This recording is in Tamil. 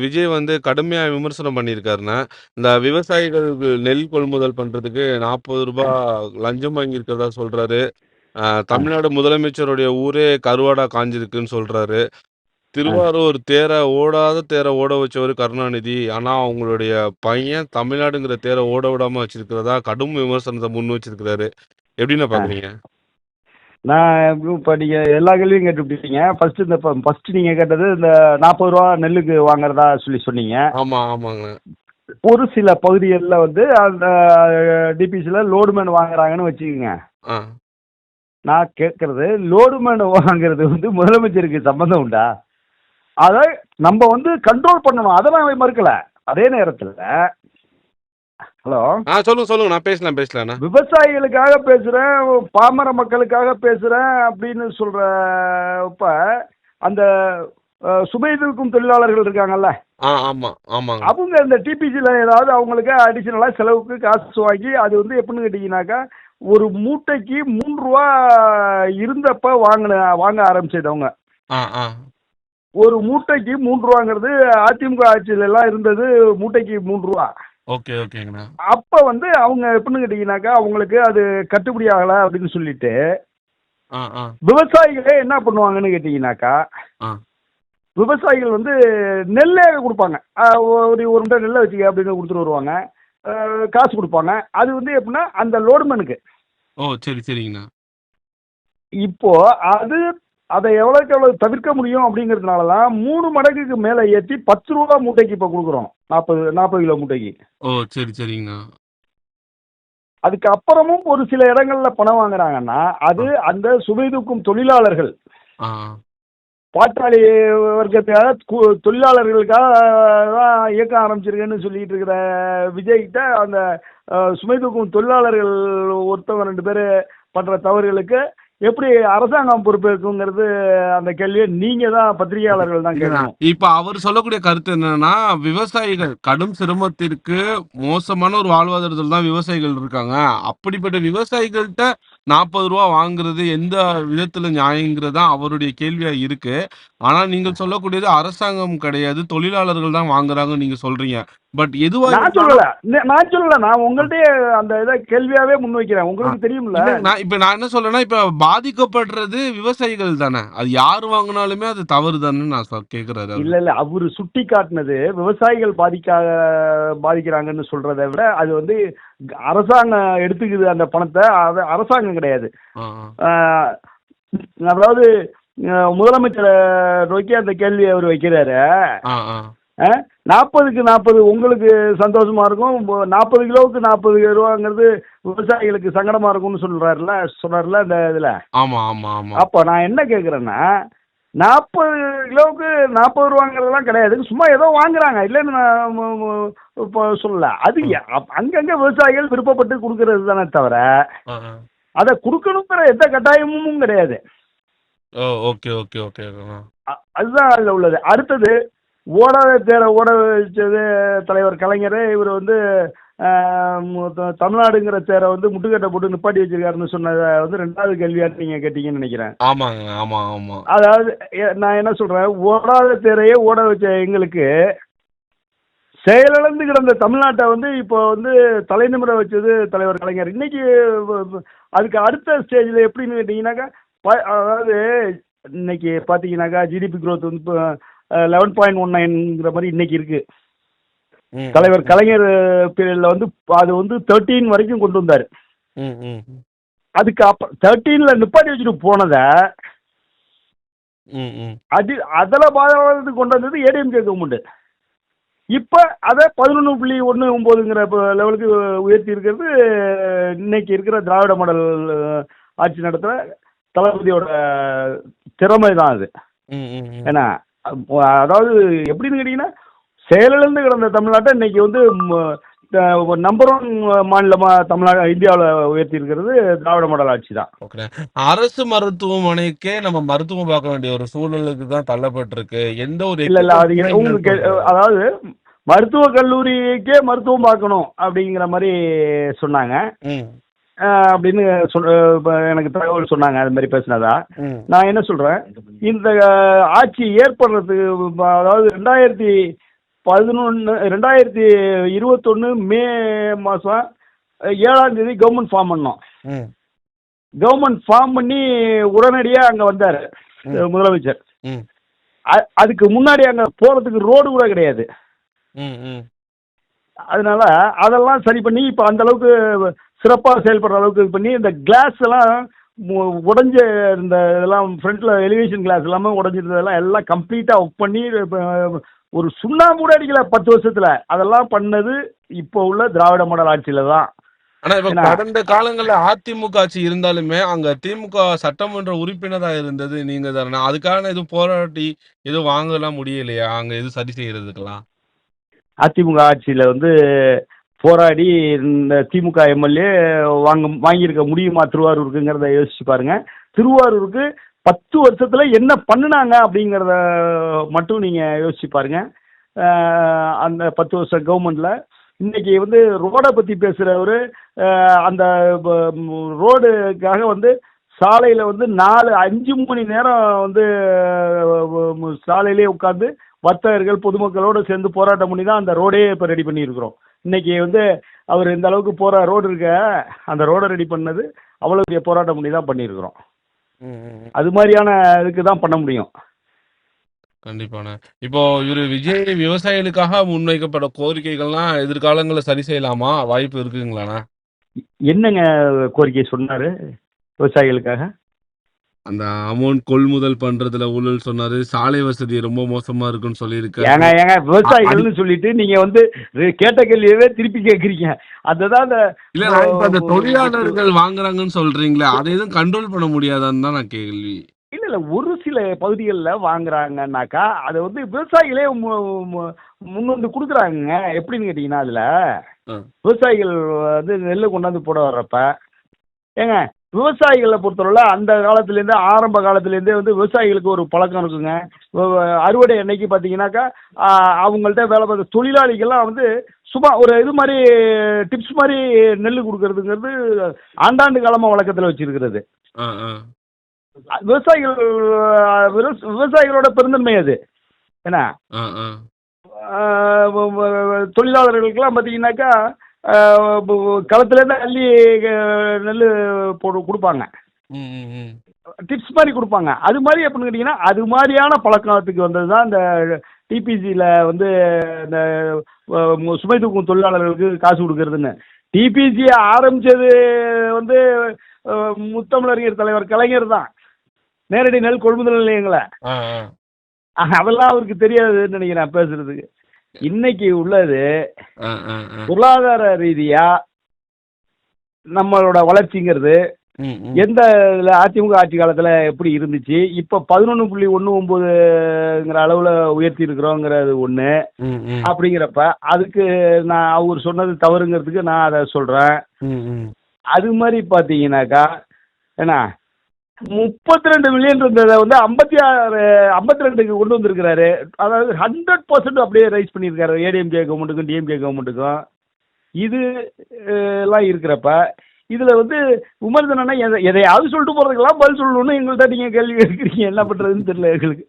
விஜய் வந்து கடுமையா விமர்சனம் பண்ணியிருக்காருன்னா, இந்த விவசாயிகளுக்கு நெல் கொள்முதல் பண்றதுக்கு ரூ. 40 லஞ்சம் வாங்கியிருக்கிறதா சொல்றாரு. ஆ, தமிழ்நாடு முதலமைச்சருடைய ஊரே கருவாடா காய்ஞ்சிருக்குன்னு சொல்றாரு. ஆ. திருவாரூர் ஓடாத தேர ஓட வச்சவரு கருணாநிதி. ஆனா, அவங்களுடைய பையன் தமிழ்நாடுங்கிற தேர ஓட விடாம வச்சிருக்கிறதா கடும் விமர்சனத்த முன் வச்சிருக்கிறாரு. எப்படிண்ணா ஆ. பார்க்குறீங்க? நான் இப்ப நீங்க எல்லா கேள்வியும் கேட்டுவிட்டீங்க. ஃபர்ஸ்ட் நீங்க கேட்டது இந்த ரூ. 40 நெல்லுக்கு வாங்குறதா சொன்னீங்க. ஆமா, ஆமாங்க. ஒரு சில பகுதிகள்ல வந்து அந்த டிபிசில லோடுமேன் வாங்குறாங்கன்னு வச்சுக்கோங்க. ஆ. நான் கேட்கறது லோடுமேன் வாங்குறது வந்து முதலமைச்சருக்கு சம்பந்தம் உண்டா? அத நம்ம வந்து கண்ட்ரோல் பண்ணணும். அத நான் மறுக்கல. அதே நேரத்துல ஹலோ சொல்லுங்க, சொல்லுங்க. நான் பேசலாம்ண்ணா. விவசாயிகளுக்காக பேசுறேன், பாமர மக்களுக்காக பேசுறேன் அப்படின்னு சொல்றப்ப, அந்த சுமை தூக்கும் தொழிலாளர்கள் இருக்காங்கல்ல, ஆமா, ஆமாங்க. அவங்க இந்த டிபிசில ஏதாவது அவங்களுக்கு அடிஷனலா செலவுக்கு காசு வாங்கி, அது வந்து எப்படின்னு கேட்டீங்கன்னாக்கா, ஒரு மூட்டைக்கு ரூ. 3 இருந்தப்ப வாங்க ஆரம்பிச்சது. ஆ, ஆ. ஒரு மூட்டைக்கு ரூ. 3ங்கிறது அதிமுக ஆட்சியில எல்லாம் இருந்தது மூட்டைக்கு ரூ. 3. ஓகே, ஓகேங்கண்ணா. அப்ப வந்து அவங்க எப்படின்னு கேட்டீங்கன்னாக்கா, அவங்களுக்கு அது கட்டுப்படி ஆகல அப்படின்னு சொல்லிட்டு, ஆ, ஆ, விவசாயிகளே என்ன பண்ணுவாங்கன்னு கேட்டீங்கன்னாக்கா, ஆ. விவசாயிகள் வந்து நெல்லே குடுப்பாங்க. ஒரு ஒரு மூட்டை நெல்ல வச்சுக்க அப்படின்னு குடுத்துட்டு வருவாங்க. காசு குடுப்பாங்க. அது வந்து எப்படின்னா, அந்த லோடுமேனுக்கு. ஓ! சரி, சரிங்கண்ணா. இப்போ அது அத எவ்வளவுக்கு எவ்வளவு தவிர்க்க முடியும் அப்படிங்கிறதுனால தான் 3 மடங்குக்கு மேல ஏத்தி ரூ. 10 மூட்டைக்கு இப்ப குடுக்குறோம். 40 கிலோ மூட்டைக்கு. ஓ! சரி, சரிங்கண்ணா. அதுக்கு அப்புறமும் ஒரு சில இடங்கள்ல பணம் வாங்குறாங்கன்னா, ஆ, அது அந்த சுமை தூக்கும் தொழிலாளர்கள், ஆ. பாட்டாளி வர்க்கத்துக்காக தொழிலாளர்களுக்காக தான் இயக்கம் ஆரம்பிச்சிருக்கேன்னு சொல்லிட்டு இருக்கிற விஜய்கிட்ட அந்த சுமை தூக்கும் தொழிலாளர்கள் ஒருத்தவங்க 2 பேர் பண்ற தவறுகளுக்கு எப்படி அரசாங்கம் பொறுப்பேற்குங்கிறது அந்த கேள்வியை நீங்க தான் பத்திரிகையாளர்கள் தான் இல்லண்ணா. கேட்கணும். இப்ப அவரு சொல்லக்கூடிய கருத்து என்னன்னா, விவசாயிகள் கடும் சிரமத்திற்கு மோசமான ஒரு வாழ்வாதாரத்துல தான் விவசாயிகள் இருக்காங்க. அப்படிப்பட்ட விவசாயிகள்ட்ட ரூ. 40 வாங்குறது எந்த விதத்துல நியாயங்கிறது தான் அவருடைய கேள்வியா இருக்கு. ஆனா நீங்கள் சொல்லக்கூடியது அரசாங்கம் கிடையாது. தொழிலாளர்கள் தான் வாங்குறாங்கன்னு நீங்க சொல்றீங்க. பட் எதுவா நான் சொல்லல. இருந்தாலும் நான் சொல்லல. நான் உங்கள்ட்டயே அந்த இத கேள்வியாவே முன்வைக்கிறேன். அ உங்களுக்கு தெரியும்ல. இல்ல நான் என்ன சொல்றேன்னா, இப்ப பாதிக்கப்படுறது விவசாயிகள் தானே. அது யாரு வாங்குனாலுமே அது தவறு தானேன்னு நான் கேட்கிறாரு அவரு. இல்ல, இல்ல. அவரு சுட்டி காட்டுனது விவசாயிகள் பாதிக்கிறாங்கன்னு சொல்றத விட, அது வந்து அரசாங்கம் எடுத்துக்குது அந்த பணத்த. அது அரசாங்கம் கிடையாது. ஆ, ஆ, அதாவது முதலமைச்சர நோக்கி அந்த கேள்விய அவரு வைக்கிறாரு. ஆ, ஆ, 40க்கு 40 உங்களுக்கு சந்தோஷமா இருக்கும். 40 கிலோவுக்கு ரூ. 40ங்கிறது விவசாயிகளுக்கு சங்கடமா இருக்கும்னு சொன்னார்ல இந்த இதுல. ஆமா, ஆமா, ஆமா. அப்ப நான் என்ன கேட்கிறேன்னா, 40 கிலோவுக்கு ரூ. 40ங்கிறதெல்லாம் கிடையாது. சும்மா ஏதோ வாங்குறாங்க. இல்லன்னு நான் இப்போ சொல்லல. அது ம். அங்கங்க விவசாயிகள் விருப்பப்பட்டு குடுக்கறது தானே தவிர, ஆ, ஆ. அத குடுக்கணுங்கிற எந்த கட்டாயமும் கிடையாது. ஓ! Okay, okay, okay. அதுதான் அதுல உள்ளது. அடுத்தது ஓடாத தேர ஓட வச்சது தலைவர் கலைஞர். இவர் வந்து தமிழ்நாடுங்கிற தேரை வந்து முட்டுக்கட்டை போட்டு நிப்பாட்டி வச்சிருக்காருன்னு சொன்னத வந்து 2வது கேள்வியா நீங்க கேட்டீங்கன்னு நினைக்கிறேன். ஆமாங்க. ஆமா, ஆமா. அதாவது நான் என்ன சொல்றேன், ஓடாத தேரையே ஓட வச்ச எங்களுக்கு செயலிழந்து கிடந்த தமிழ்நாட்டை வந்து இப்போ வந்து தலைநிமிர வச்சது தலைவர் கலைஞர். இன்னைக்கு அதுக்கு அடுத்த ஸ்டேஜில் எப்படின்னு கேட்டிங்கனாக்கா, அதாவது இன்னைக்கு பார்த்தீங்கன்னாக்கா ஜிடிபி growth வந்து இப்போ 11.19ங்கிற மாதிரி இன்னைக்கு இருக்கு. ம், தலைவர் ம், கலைஞர் பீரியட்ல வந்து அது வந்து 13 வரைக்கும் கொண்டு வந்தாரு. ம், ம், அதுக்கு அப்புறம் 13ல நிப்பாட்டி வச்சுட்டு போனதை ம், ம். அதில் பாதுகாத்து கொண்டு வந்தது ஏடிஎம்கே கவர்மெண்ட். இப்ப அதை 11.19ங்கிற லெவலுக்கு உயர்த்தி இருக்கிறது இன்னைக்கு இருக்கிற திராவிட மாடல் ஆட்சி நடத்துற தளபதியோட திறமை தான் அது. ம், ம், ம். ஏன்னா அதாவது எப்படின்னு கேட்டீங்கன்னா, செயலிழந்து கிடந்த தமிழ்நாட்டை இன்னைக்கு வந்து நம்பர் 1 மாநிலமா தமிழ்நாடு இந்தியாவில் உயர்த்தி இருக்கிறது திராவிட மாடல் ஆட்சி தான். ஓகே. அரசு மருத்துவமனைக்கே நம்ம மருத்துவம் பார்க்க வேண்டிய ஒரு சூழலுக்கு தான் தள்ளப்பட்டிருக்கு. எந்த ஒரு இல்ல இல்ல அது எக்யூப்மெண்ட்ஸுமே இல்லன்னு உங்களுக்கு சொல்றாரு. அதாவது மருத்துவக் கல்லூரிக்கே மருத்துவம் பார்க்கணும் அப்படிங்கிற மாதிரி சொன்னாங்க. ம், அப்படின்னு எனக்கு தகவல் சொன்னாங்க. அது மாதிரி பேசினதா. ம், நான் என்ன சொல்றேன், இந்த ஆட்சி ஏற்படுறதுக்கு அதாவது 2021 மே மாதம் 7ஆம் தேதி கவர்மெண்ட் ஃபார்ம் பண்ணோம். ம். கவர்மெண்ட் ஃபார்ம் பண்ணி உடனடியாக அங்கே வந்தார் ம். முதலமைச்சர். ம். அதுக்கு முன்னாடி அங்கே போகிறதுக்கு ரோடு கூட கிடையாது. ம். ம். அதனால அதெல்லாம் சரி பண்ணி இப்போ அந்த அளவுக்கு சிறப்பாக செயல்படுற அளவுக்கு இது பண்ணி இந்த கிளாஸ் எல்லாம் உடஞ்ச இந்த இதெல்லாம் ஃப்ரண்ட்ல எலிவேஷன் கிளாஸ் எல்லாமே உடஞ்சிருந்ததெல்லாம் எல்லாம் கம்ப்ளீட்டாக ஒர்க் பண்ணி ஒரு சுண்ணாம்பு கூட அடிக்கல 10 வருஷத்துல. அதெல்லாம் பண்ணது இப்போ உள்ள திராவிட மாடல் ஆட்சியில தான். ஆனா இப்ப ஏன்னா கடந்த காலங்கள்ல அதிமுக ஆட்சி இருந்தாலுமே அங்க திமுக சட்டமன்ற உறுப்பினரா இருந்தது நீங்க தானே. அதுக்கான எதுவும் போராட்டி எதுவும் வாங்கலாம் முடியலையா அங்க எதுவும் சரி செய்யறதுக்கெல்லாம்? அதிமுக ஆட்சியில போராடி இந்த திமுக எம்எல்ஏ வாங்கியிருக்க முடியுமா திருவாரூருக்குங்கிறத யோசிச்சு பாருங்க. திருவாரூருக்கு 10 வருஷத்துல என்ன பண்ணுனாங்க அப்படிங்கிறத மட்டும் நீங்க யோசிச்சு பாருங்க. அந்த 10 வருஷம் கவர்மெண்ட்ல இன்னைக்கு ரோடை பத்தி பேசுறவரு அந்த ரோடுக்காக சாலையில 4-5 மணி நேரம் சாலையிலே உட்கார்ந்து வர்த்தகர்கள் பொதுமக்களோடு சேர்ந்து போராட்டம் பண்ணி தான் அந்த ரோடே இப்போ ரெடி பண்ணியிருக்கிறோம். இன்னைக்கு அவர் இந்த அளவுக்கு போகிற ரோடு இருக்க அந்த ரோடை ரெடி பண்ணது அவ்வளோ பெரிய போராட்டம் பண்ணி தான் பண்ணியிருக்கிறோம். அது மாதிரியான இதுக்கு தான் பண்ண முடியும். கண்டிப்பாண்ணே. இப்போ இவரு விஜய் விவசாயிகளுக்காக முன்வைக்கப்பட்ட கோரிக்கைகள்லாம் எதிர்காலங்களில் சரி செய்யலாமா? வாய்ப்பு இருக்குங்களாண்ணா? என்னங்க கோரிக்கை சொன்னாரு விவசாயிகளுக்காக? அந்த அமௌண்ட் கொள்முதல் பண்றதுல ஊழல் சொன்னாரு. சாலை வசதி ரொம்ப மோசமா இருக்குன்னு சொல்லியிருக்காரு. ஏங்க விவசாயிகள்னு சொல்லிட்டு நீங்க கேட்ட கேள்வியவே திருப்பி கேட்குறீங்க. அதுதான் இல்ல இப்ப அந்த தொழிலாளர்கள் வாங்குறாங்கன்னு சொல்றீங்களே, அதை எதுவும் கண்ட்ரோல் பண்ண முடியாதான்னு தான் நான் கேள்வி. இல்ல ஒரு சில பகுதிகளில் வாங்குறாங்கன்னாக்கா அதை விவசாயிகளே முன்வந்து கொடுக்குறாங்க. எப்படின்னு கேட்டீங்கன்னா அதுல விவசாயிகள் நெல்லை கொண்டாந்து போட வர்றப்ப ஏங்க விவசாயிகளை பொறுத்தவரை அந்த காலத்துலேருந்தே ஆரம்ப காலத்துலேருந்தே விவசாயிகளுக்கு ஒரு பழக்கம் இருக்குங்க. அறுவடை அன்னைக்கு பார்த்தீங்கன்னாக்கா அவங்கள்ட்ட வேலை பார்த்த தொழிலாளிகள்லாம் சும்மா ஒரு இது மாதிரி டிப்ஸ் மாதிரி நெல் கொடுக்கறதுங்கிறது ஆண்டாண்டு காலமாக வழக்கத்தில் வச்சிருக்கிறது. விவசாயிகளோட பெருந்தன்மை அது. ஏன்னா தொழிலாளர்களுக்கெல்லாம் பார்த்தீங்கன்னாக்கா களத்துலேருந்து அள்ளி நெல் கொடுப்பாங்க, டிப்ஸ் மாதிரி கொடுப்பாங்க. அது மாதிரி எப்படின்னு கேட்டிங்கன்னா அது மாதிரியான பழக்கத்துக்கு வந்தது தான் இந்த டிபிசியில் இந்த சுமை தூக்கும் தொழிலாளர்களுக்கு காசு கொடுக்கறதுன்னு. டிபிசியை ஆரம்பித்தது முத்தமிழறிஞர் தலைவர் கலைஞர் தான். நேரடி நெல் கொள்முதல் நிலையங்களை அதெல்லாம் அவருக்கு தெரியாதுன்னு நினைக்கிறேன் பேசுறதுக்கு. இன்னைக்கு உள்ளது பொருளாதார ரீதியா நம்மளோட வளர்ச்சிங்கிறது எந்த இதில் அதிமுக ஆட்சி காலத்தில் எப்படி இருந்துச்சு, இப்போ 11.19ங்கிற அளவில் உயர்த்தி இருக்கிறோங்கிறது ஒன்று. அப்படிங்கிறப்ப அதுக்கு நான் அவர் சொன்னது தவறுங்கிறதுக்கு நான் அதை சொல்கிறேன். அது மாதிரி பார்த்தீங்கன்னாக்கா ஏன்னா 32 மில்லியன் இருந்ததை 52க்கு கொண்டு வந்திருக்கிறாரு. அதாவது 100% அப்படியே ரைஸ் பண்ணியிருக்காரு ஏடிஎம்கே கவர்மெண்ட்டுக்கும் டிஎம்கே கவர்மெண்ட்டுக்கும். இது எல்லாம் இருக்கிறப்ப இதில் விமர்சனம்னா எதையாவது சொல்லிட்டு போகிறதுக்கெல்லாம் பதில் சொல்லணும்னு எங்கள்கிட்ட நீங்கள் கேள்வி கேட்குறீங்க. என்ன பண்ணுறதுன்னு தெரியல எங்களுக்கு.